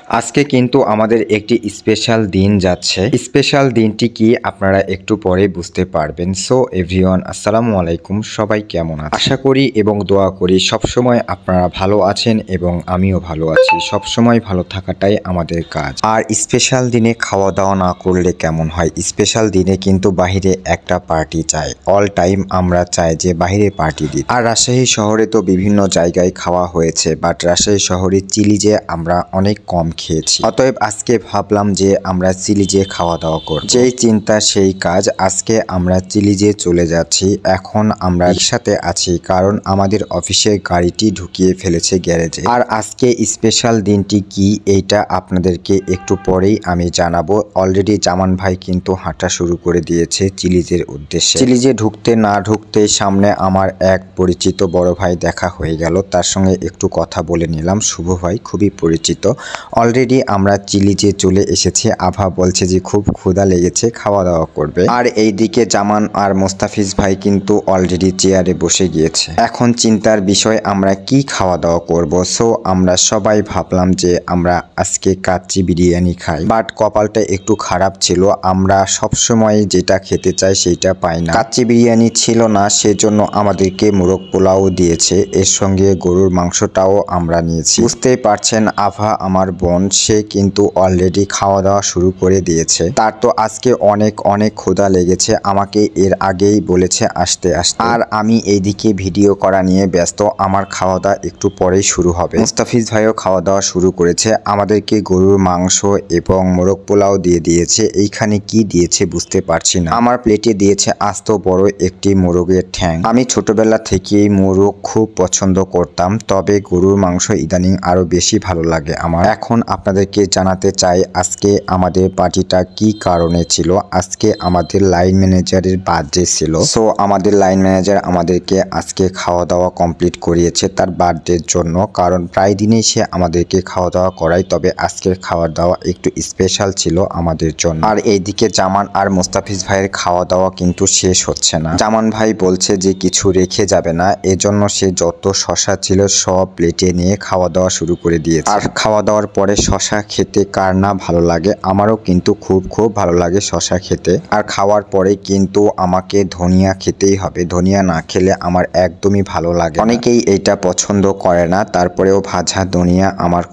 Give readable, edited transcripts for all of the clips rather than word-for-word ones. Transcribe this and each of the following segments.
আজকে কিন্তু আমাদের একটি স্পেশাল দিন যাচ্ছে। স্পেশাল দিনটি কি আপনারা একটু পরে বুঝতে পারবেন। সো এভরিওয়ান, আসসালামু আলাইকুম। সবাই কেমন আছেন? আশা করি এবং দোয়া করি সবসময় আপনারা ভালো আছেন এবং আমিও ভালো আছি। সবসময় ভালো থাকাটাই আমাদের কাজ। আর স্পেশাল দিনে খাওয়া দাওয়া না করলে কেমন হয়? স্পেশাল দিনে কিন্তু বাহিরে একটা পার্টি চাই। অল টাইম আমরা চাই যে বাহিরে পার্টি দিই। আর রাজশাহী শহরে তো বিভিন্ন জায়গায় খাওয়া হয়েছে, বাট রাজশাহী শহরের চিলিজে আমরা অনেক কম খেয়েছি। অতএব আজকে ভাবলাম যে আমরা চিলিজে খাওয়া দাওয়া করব। যেই চিন্তা সেই কাজ। আজকে আমরা চিলিজে চলে যাচ্ছি। এখন আমরা রিকশাতে আছি কারণ আমাদের অফিসে গাড়িটি ঢুকিয়ে ফেলেছে গ্যারেজে। আর আজকে স্পেশাল দিনটি কি এইটা আপনাদেরকে একটু পরেই আমি জানাবো। অলরেডি জামান ভাই কিন্তু হাঁটা শুরু করে দিয়েছে চিলিজের উদ্দেশ্যে। চিলিজে ঢুকতে না ঢুকতে সামনে আমার এক পরিচিত বড় ভাই দেখা হয়ে গেল। তার সঙ্গে একটু কথা বলে নিলাম। শুভ ভাই, খুবই পরিচিত। অলরেডি আমরা চিলিজে চলে এসেছি। আভা বলছে যে খুব ক্ষুধা লেগেছে, খাওয়া দাওয়া করবে। আর এইদিকে জামান আর মোস্তাফিজ ভাই কিন্তু অলরেডি চেয়ারে বসে গিয়েছে। এখন চিন্তার বিষয় আমরা কি খাওয়া দাওয়া করব। সো আমরা সবাই ভাবলাম যে আমরা আজকে কাচ্চি বিরিয়ানি খাই, বাট কপালটা একটু খারাপ ছিল। আমরা সবসময় যেটা খেতে চাই সেইটা পাই না। কাচ্চি বিরিয়ানি ছিল না, সেজন্য আমাদেরকে মোরগ পোলাও দিয়েছে। এর সঙ্গে গরুর মাংসটাও আমরা নিয়েছি। বুঝতেই পারছেন আভা আমার বোন, সে কিন্তু অলরেডি খাওয়া দাওয়া শুরু করে দিয়েছে। তার তো আজকে অনেক ক্ষুধা লেগেছে। আমাকে এর আগেই বলেছে আসতে। আর আমি এইদিকে ভিডিও করা নিয়ে ব্যস্ত। আমার খাওয়া দাওয়া একটু পরেই শুরু হবে। মুস্তাফিজ ভাইও খাওয়া দাওয়া শুরু করেছে। আমাদেরকে গরুর মাংস এবং মোরগ পোলাও দিয়ে দিয়েছে। এইখানে কি দিয়েছে বুঝতে পারছি না। আমার প্লেটে দিয়েছে আস্ত বড় একটি মোরগের ঠ্যাং। আমি ছোটবেলা থেকেই মোরগ খুব পছন্দ করতাম, তবে গরুর মাংস ইদানিং আরো বেশি ভালো লাগে আমার। এখন আপনাদেরকে জানাতে চাই আজকে আমাদের পার্টিটা কি কারণে ছিল। আজকে আমাদের লাইন ম্যানেজারের বার্থডে ছিল। সো আমাদের লাইন ম্যানেজার আমাদেরকে আজকে খাওয়া দাওয়া কমপ্লিট করিয়েছে তার বার্থডের জন্য। কারণ প্রায় দিনেই সে আমাদেরকে খাওয়া দাওয়া করায়, তবে আজকের খাওয়া দাওয়া একটু স্পেশাল ছিল আমাদের জন্য। আর এইদিকে জামান আর মোস্তাফিজ ভাইয়ের খাওয়া দাওয়া কিন্তু শেষ হচ্ছে না। জামান ভাই বলছে যে কিছু রেখে যাবে না, এজন্য সে যত শশা ছিল সব প্লেটে নিয়ে খাওয়া দাওয়া শুরু করে দিয়েছে। আর খাওয়া দাওয়ার পরে শশা খেতে কার না ভালো লাগে, আমারও কিন্তু খুব ভালো লাগে শশা খেতে। আর খাওয়ার পরে কিন্তু আমাকে ধনিয়া খেতেই হবে। ধনিয়া না খেলে আমার একদমই ভালো লাগে। অনেকেই এইটা পছন্দ করে না, তারপরেও ভাজা ধনিয়া আমার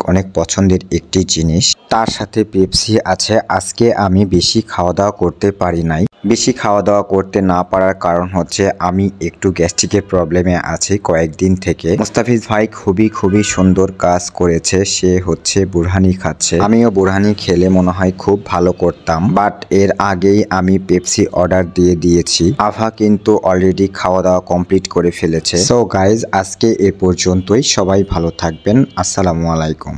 অনেক পছন্দের একটি জিনিস। তার সাথে পেপসি আছে। আজকে আমি বেশি খাওয়া দাওয়া করতে পারি নাই। বেশি খাওয়া দাওয়া করতে না পারার কারণ হচ্ছে আমি একটু গ্যাস্ট্রিকের প্রবলেমে আছি কয়েকদিন থেকে। মুস্তাফিজ ভাই খুবই সুন্দর কাজ করেছে। সে হচ্ছে বুরহানি খাচ্ছে। আমিও বুরহানি খেলে মনে হয় খুব ভালো করতাম, বাট এর আগেই আমি পেপসি অর্ডার দিয়ে দিয়েছি। আভা কিন্তু অলরেডি খাওয়া দাওয়া কমপ্লিট করে ফেলেছে। সো গাইজ, আজকে এ পর্যন্তই। সবাই ভালো থাকবেন। আসসালামু আলাইকুম।